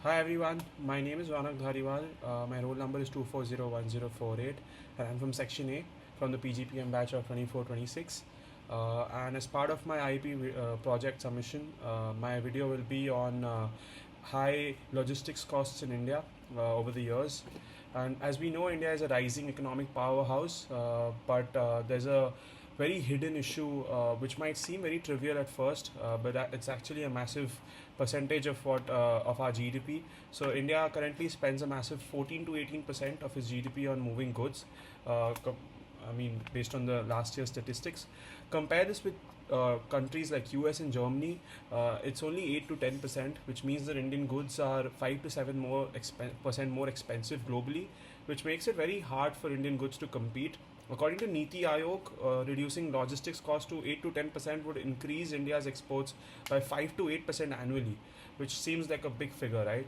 Hi everyone, my name is RaunakDhariwal. My roll number is 2401048 and I'm from Section A from the PGPM batch of 2426. And as part of my IEP project submission, my video will be on high logistics costs in India over the years. And as we know, India is a rising economic powerhouse, but there's a very hidden issue which might seem very trivial at first, but it's actually a massive percentage of what of our GDP. So India currently spends a massive 14 to 18% of its GDP on moving goods. Based on the last year's statistics, compare this with countries like US and Germany, it's only 8 to 10%, which means that Indian goods are 5 to 7 percent more expensive globally, which makes it very hard for Indian goods to compete. According to Niti Aayog, reducing logistics cost to 8 to 10% would increase India's exports by 5 to 8% annually, which seems like a big figure, right?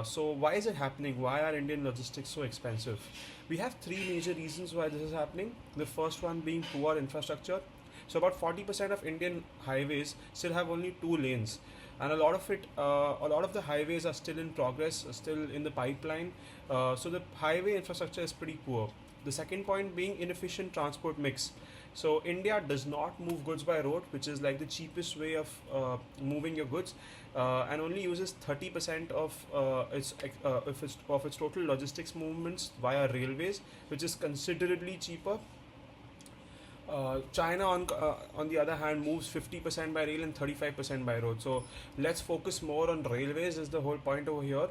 So why is it happening? Why are Indian logistics so expensive? We have three major reasons why this is happening. The first one being poor infrastructure. So about 40% of Indian highways still have only 2 lanes, and a lot of the highways are still in progress, still in the pipeline. So the highway infrastructure is pretty poor. The second point being inefficient transport mix. So India does not move goods by road, which is like the cheapest way of moving your goods, and only uses 30% of its total logistics movements via railways, which is considerably cheaper. China, on the other hand, moves 50% by rail and 35% by road. So let's focus more on railways, is the whole point over here.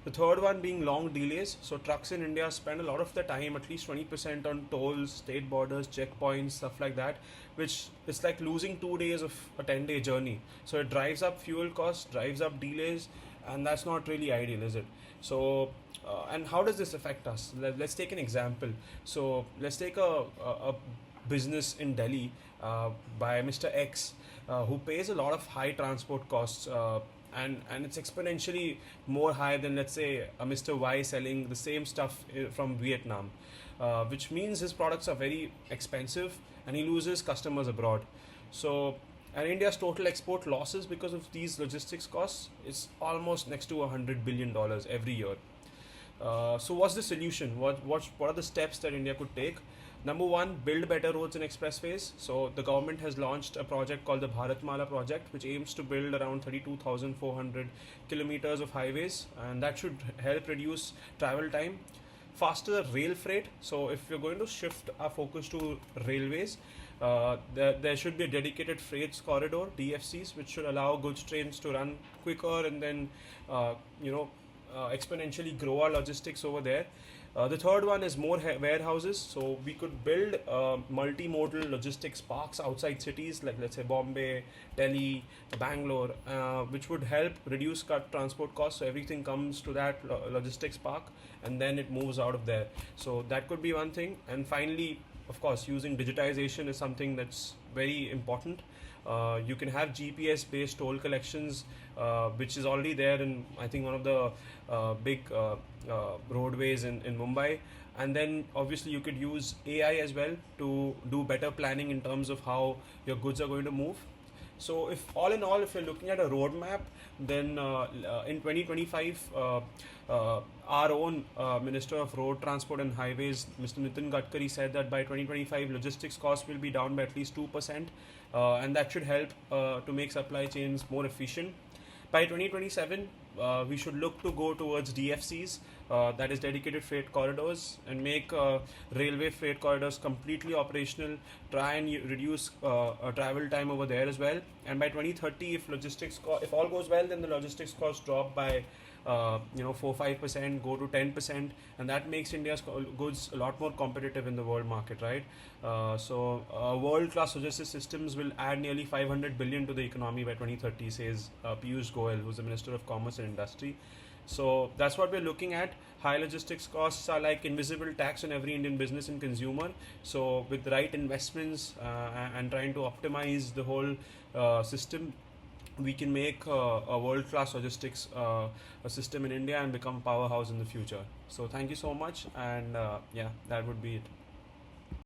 The third one being long delays. So trucks in India spend a lot of the time, at least 20%, on tolls, state borders, checkpoints, stuff like that, which is like losing 2 days of a 10-day journey. So it drives up fuel costs, drives up delays, and that's not really ideal, is it? So, and how does this affect us? Let's take an example. So let's take a business in Delhi by Mr. X, who pays a lot of high transport costs, and it's exponentially more high than, let's say, a Mr. Y selling the same stuff from Vietnam, which means his products are very expensive and he loses customers abroad. So, and India's total export losses because of these logistics costs is almost next to $100 billion every year. So what's the solution? What are the steps that India could take? Number one, build better roads and expressways. So the government has launched a project called the Bharatmala project, which aims to build around 32,400 kilometers of highways, and that should help reduce travel time. Faster rail freight. So if we're going to shift our focus to railways, there should be a dedicated freight corridor, DFCs, which should allow goods trains to run quicker and then exponentially grow our logistics over there. The third one is more warehouses. So we could build multimodal logistics parks outside cities like, let's say, Bombay, Delhi, Bangalore, which would help reduce transport costs. So everything comes to that logistics park and then it moves out of there. So that could be one thing. And finally, of course, using digitization is something that's very important. You can have GPS based toll collections, which is already there in, I think, one of the big roadways in Mumbai. And then obviously you could use AI as well to do better planning in terms of how your goods are going to move. So if all in all, if you're looking at a roadmap, then in 2025, our own Minister of Road Transport and Highways, Mr. Nitin Gadkari, said that by 2025, logistics costs will be down by at least 2%, and that should help to make supply chains more efficient. By 2027, we should look to go towards DFCs, that is dedicated freight corridors, and make railway freight corridors completely operational, try and reduce travel time over there as well. And by 2030, if all goes well, then the logistics costs drop by 4-5%, go to 10%, and that makes India's goods a lot more competitive in the world market, right? So world-class logistics systems will add nearly 500 billion to the economy by 2030, says Piyush Goyal, who's the Minister of Commerce and Industry. So that's what we're looking at. High logistics costs are like invisible tax on every Indian business and consumer. So with the right investments and trying to optimize the whole system, we can make a world-class logistics a system in India and become a powerhouse in the future. So thank you so much, and yeah, that would be it.